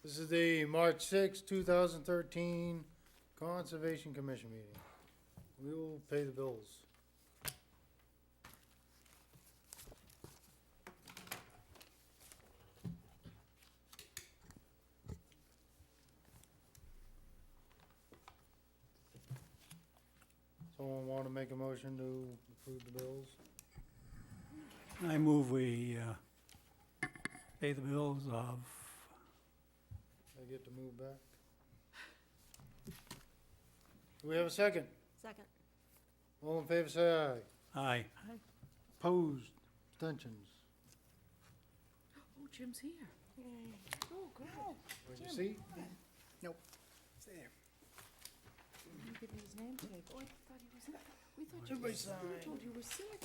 This is the March sixth, 2013 Conservation Commission meeting. We will pay the bills. Someone want to make a motion to approve the bills? I move we pay the bills of, I get to move back. Do we have a second? Second. All in favor, say aye. aye. Opposed, abstentions. Oh, Jim's here. Yay. Oh, girl. Where's your seat? Let me give you his name tag. Oh, I thought he was in. We thought we told you were sick.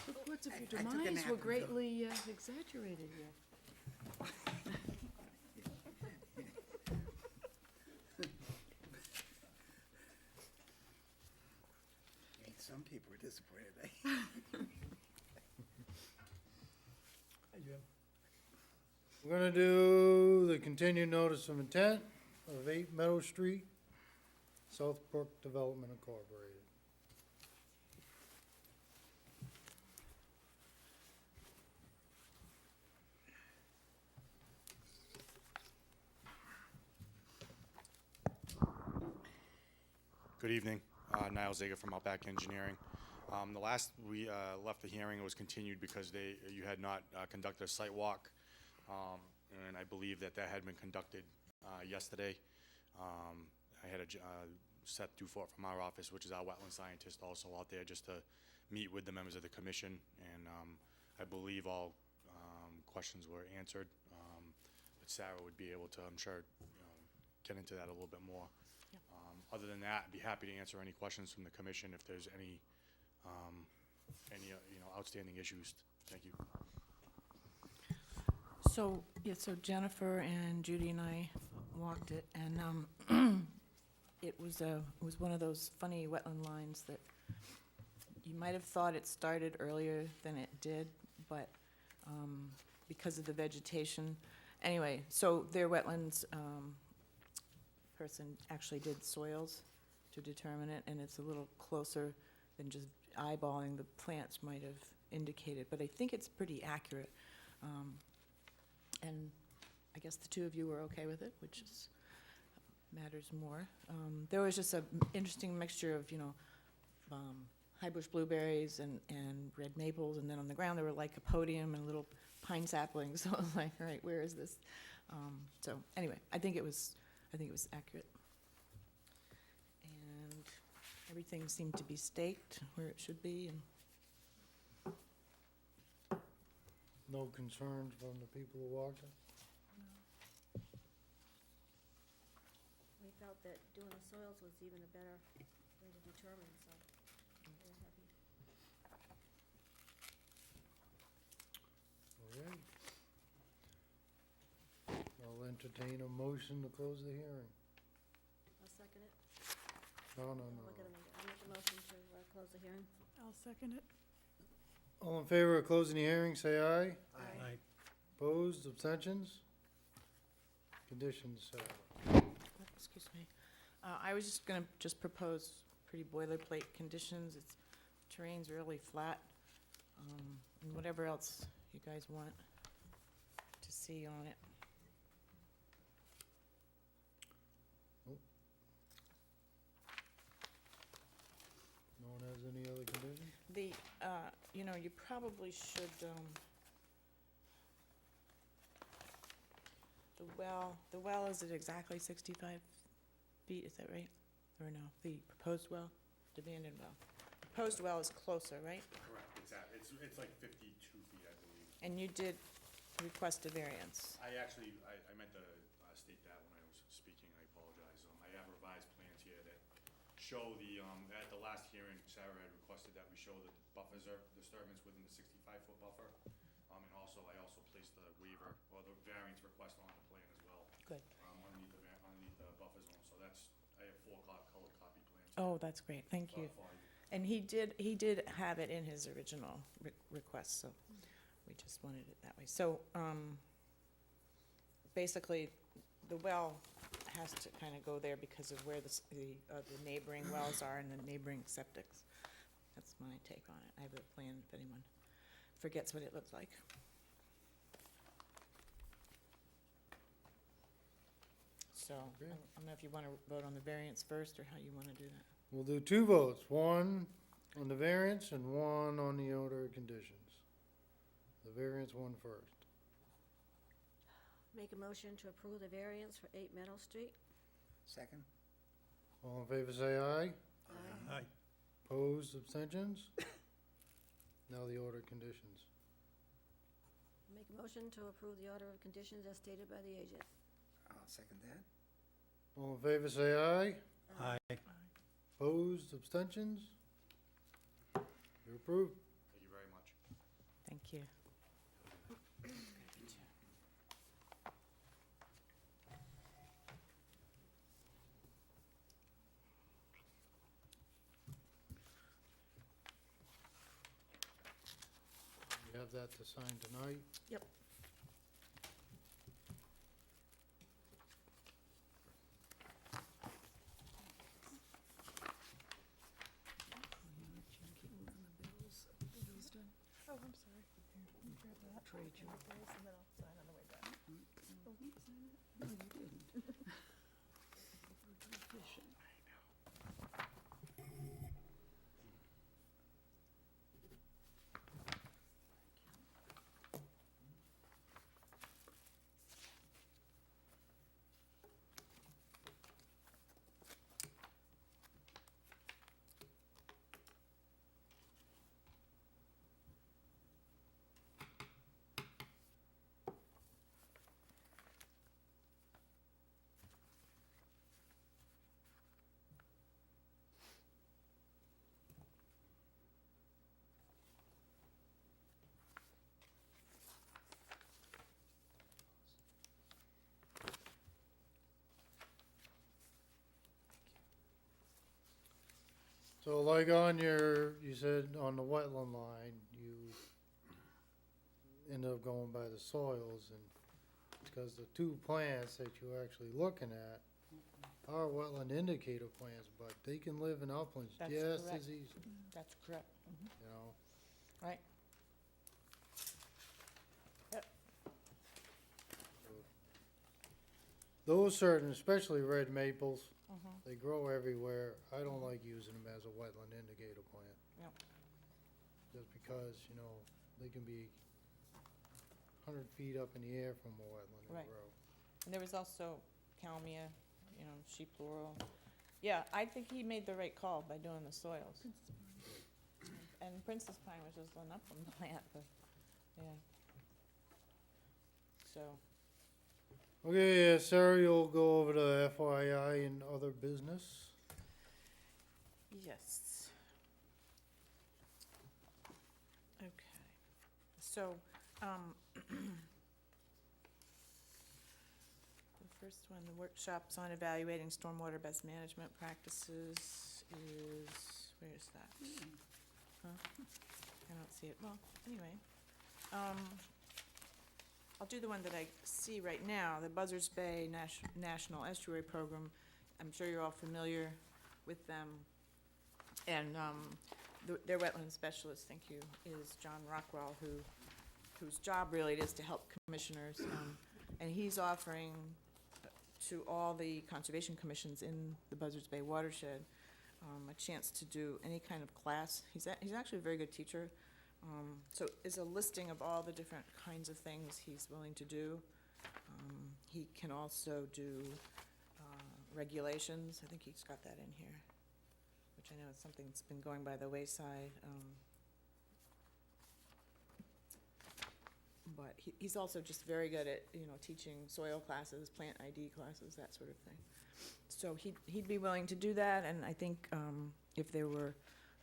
The reports of your demise were greatly exaggerated here. Some people are disappointed, eh? We're gonna do the continued notice of intent of 8 Meadow Street, Southbrook Development Incorporated. Good evening. Niall Zager from Outback Engineering. The last we left the hearing, it was continued because you had not conducted a site walk, and I believe that had been conducted yesterday. I had a Seth Dufort from our office, which is our wetland scientist, also out there just to meet with the members of the commission, and I believe all questions were answered. But Sarah would be able to, I'm sure, get into that a little bit more. Other than that, I'd be happy to answer any questions from the commission if there's any outstanding issues. Thank you. So, yeah, so Jennifer and Judy and I walked it, and it was one of those funny wetland lines that you might have thought it started earlier than it did, but because of the vegetation. Anyway, so their wetlands person actually did soils to determine it, and it's a little closer than just eyeballing the plants might have indicated, but I think it's pretty accurate. And I guess the two of you were okay with it, which is matters more. There was just an interesting mixture of, high bush blueberries and red maples, and then on the ground there were like a podium and little pine saplings. So I was like, all right, where is this? So anyway, I think it was accurate. And everything seemed to be staked where it should be, and No concerns from the people who walked it? We felt that doing the soils was even a better way to determine, so we're happy. All right. I'll entertain a motion to close the hearing. I'll second it. No. I'll make a motion to close the hearing. I'll second it. All in favor of closing the hearing, say aye. Aye. Opposed, abstentions? Conditions, Excuse me. I was just gonna propose pretty boilerplate conditions. It's, terrain's really flat, and whatever else you guys want to see on it. no one has any other conditions? The, you probably should, the well is at exactly 65 feet, is that right? Or no, the proposed well, the abandoned well. Proposed well is closer, right? Correct. It's like 52 feet, I believe. And you did request a variance. I meant to state that when I was speaking. I apologize. I have revised plans here that show at the last hearing, Sarah had requested that we show the buffers are disturbance within the 65-foot buffer. And I also placed the waiver or the variance request on the plan as well. Good. Underneath the buffer zone. So I have 4 colored copy plans. Oh, that's great, thank you. And he did have it in his original request, so we just wanted it that way. So, basically, the well has to kind of go there because of where the neighboring wells are and the neighboring septics. That's my take on it. I have a plan if anyone forgets what it looks like. So, Okay. I don't know if you want to vote on the variance first, or how you want to do that. We'll do two votes, one on the variance and one on the order of conditions. The variance one first. Make a motion to approve the variance for 8 Meadow Street. Second? All in favor say aye. Aye. Opposed, abstentions? Now the order of conditions. Make a motion to approve the order of conditions as stated by the agent. I'll second that. All in favor say aye. Aye. Opposed, abstentions? You're approved. Thank you very much. Thank you. You have that to sign tonight. Yep. Oh, I'm sorry. Trade you. No, you didn't. Efficient. So like on your, you said on the wetland line, you ended up going by the soils, and because the two plants that you're actually looking at are wetland indicator plants, but they can live in uplands That's just correct. as easy, That's correct. you know? Right. Those certain, especially red maples, Mhm. they grow everywhere. I don't like using them as a wetland indicator plant. Yep. Just because, you know, they can be 100 feet up in the air from a wetland Right. and grow. And there was also Calmia, sheep laurel. Yeah, I think he made the right call by doing the soils. And Princess Pine was just an upland plant, but, yeah. So, Okay, Sarah, you'll go over the FYI and other business. yes. Okay, so, the first one, the workshops on evaluating stormwater best management practices is, where is that? Huh? I don't see it, well, anyway, I'll do the one that I see right now, the Buzzards Bay National Estuary Program. I'm sure you're all familiar with them. And their wetland specialist, thank you, is John Rockwell, whose job really it is to help commissioners. And he's offering to all the conservation commissions in the Buzzards Bay watershed a chance to do any kind of class. He's actually a very good teacher. So it's a listing of all the different kinds of things he's willing to do. He can also do regulations. I think he's got that in here, which I know is something that's been going by the wayside. But he's also just very good at, teaching soil classes, plant ID classes, that sort of thing. So he'd be willing to do that, and I think if there were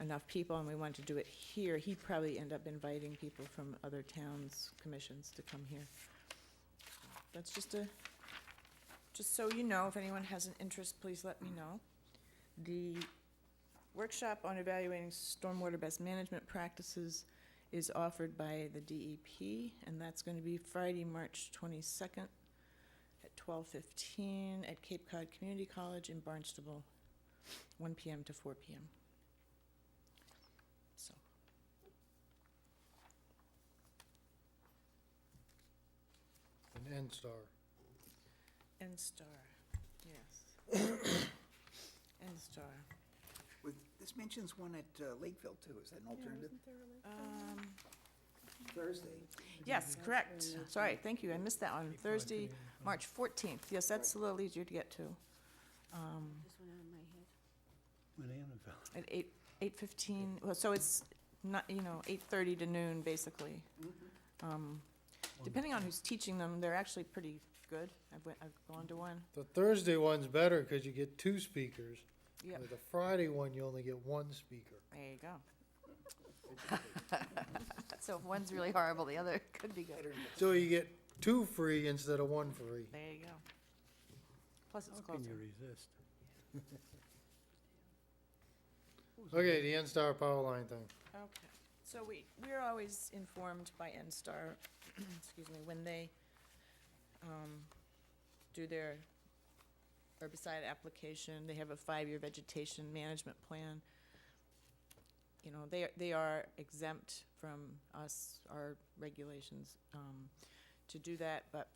enough people and we wanted to do it here, he'd probably end up inviting people from other towns' commissions to come here. That's just so you know, if anyone has an interest, please let me know. The workshop on evaluating stormwater best management practices is offered by the DEP, and that's going to be Friday, March 22nd, at 12:15 at Cape Cod Community College in Barnstable, 1 PM to 4 PM. So, An N-Star. N-Star, yes. N-Star. This mentions one at Lakeville too, is that an alternative? Um, Thursday. Yes, correct. Sorry, thank you, I missed that one. Thursday, March 14th. Yes, that's a little easier to get to. This one out of my head. When Annabelle. At 8:15, well, so it's not, 8:30 to noon, basically. Depending on who's teaching them, they're actually pretty good. I've gone to one. The Thursday one's better because you get 2 speakers. Yep, With the Friday one, you only get 1 speaker. there you go. So if one's really horrible, the other could be good. So you get 2 free instead of 1 free. There you go. Plus it's How can you closer. resist? Okay, the N-Star power line thing. Okay, so we're always informed by N-Star, excuse me, when they do their herbicide application. They have a 5-year vegetation management plan. They are exempt from us, our regulations, to do that, but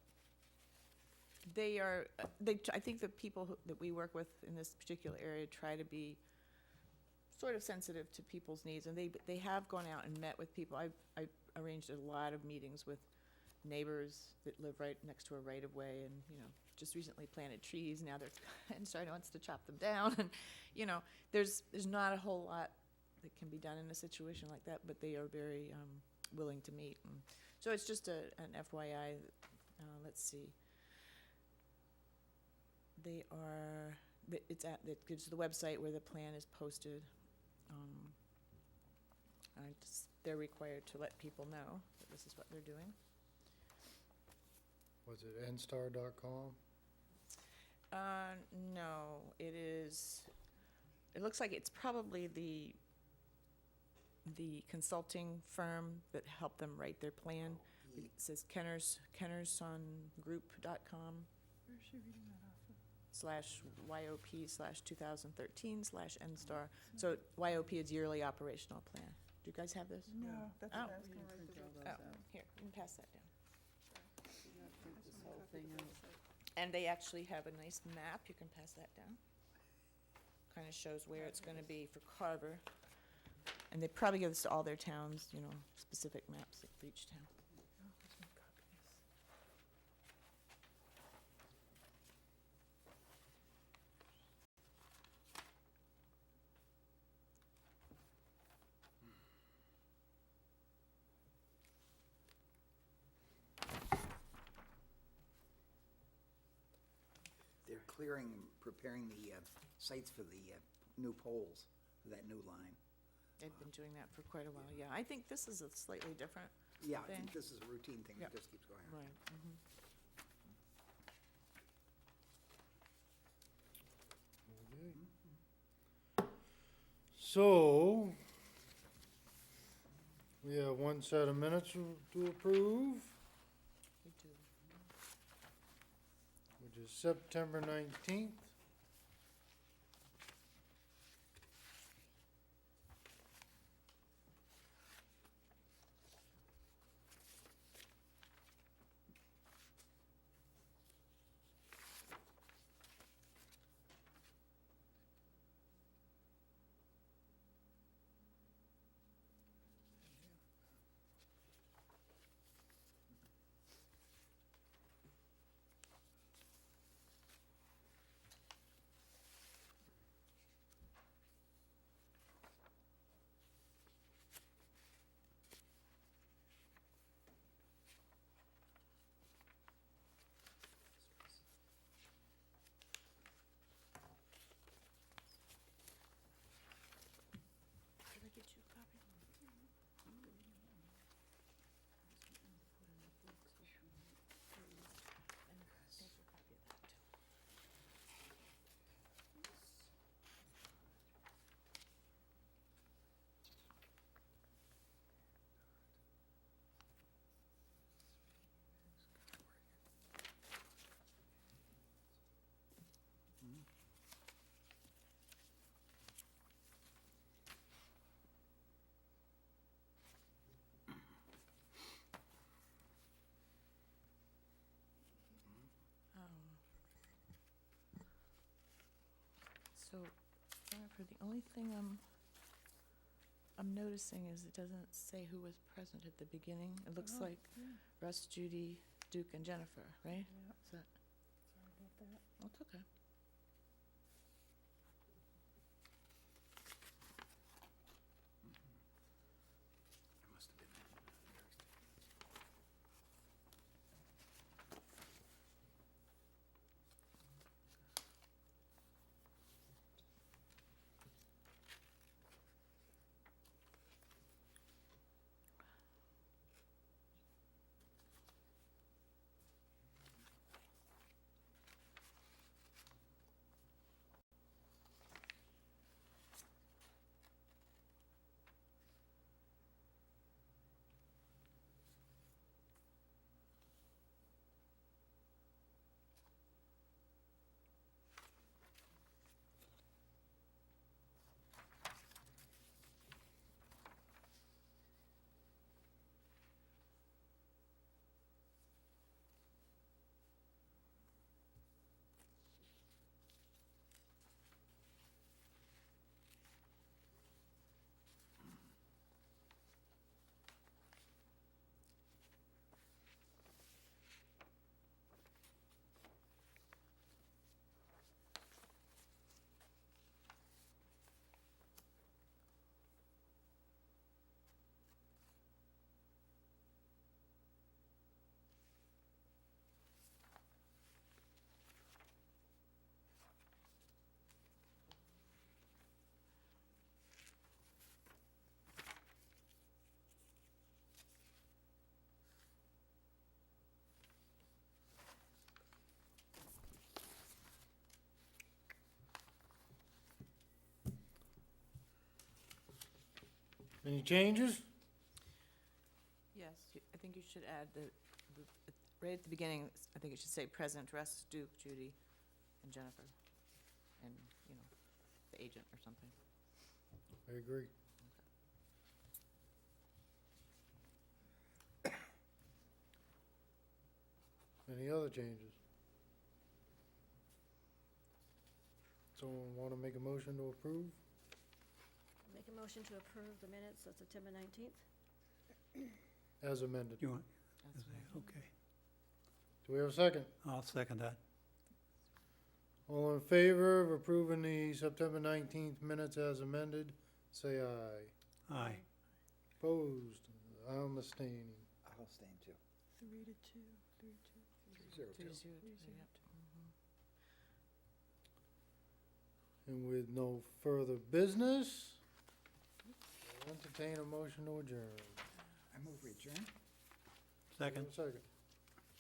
I think the people that we work with in this particular area try to be sort of sensitive to people's needs, and they have gone out and met with people. I've arranged a lot of meetings with neighbors that live right next to a right-of-way, and, just recently planted trees. Now N-Star wants to chop them down, and, there's not a whole lot that can be done in a situation like that, but they are very willing to meet. And so it's just an FYI. Let's see. It gives the website where the plan is posted. They're required to let people know that this is what they're doing. Was it nstar.com? No, it looks like it's probably the consulting firm that helped them write their plan. It says kennersongroup.com /YOP/2013/NSTAR. So YOP is yearly operational plan. Do you guys have this? No, that's Oh. what I was gonna write the Oh, here, you can pass that down. this whole thing out. And they actually have a nice map, you can pass that down. Kind of shows where it's gonna be for Carver. And they probably give this to all their towns, specific maps for each town. They're preparing the sites for the new poles for that new line. They've been doing that for quite a while, yeah. I think this is a slightly different, Yeah, I Thing. think this is a routine thing that Yep. just keeps going on. right. So, we have 1 set of minutes to approve, We do. which is September 19th. So, Jennifer, the only thing I'm noticing is it doesn't say who was present at the beginning. It looks Oh, like Russ, Judy, Duke, and Jennifer, right? Yeah. Is that, Sorry about that. that's okay. It must have been. Any changes? Yes, I think you should add right at the beginning, I think it should say present, Russ, Duke, Judy, and Jennifer, and, you know, the agent or something. I agree. Any other changes? Someone want to make a motion to approve? Make a motion to approve the minutes of September 19th. As amended. You want, That's fine. okay, Do we have a second? I'll second that. All in favor of approving the September 19th minutes as amended, say aye. Aye. Opposed? I'm abstaining. I'll abstain too. 3-2, 3-2. 0-2. 3-0, yep. Mhm. And with no further business, I'll entertain a motion to adjourn. I move we adjourn. Do Second? we have a second.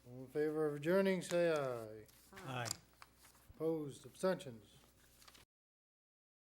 All in favor of adjourning, say aye. Aye. Opposed? Abstentions?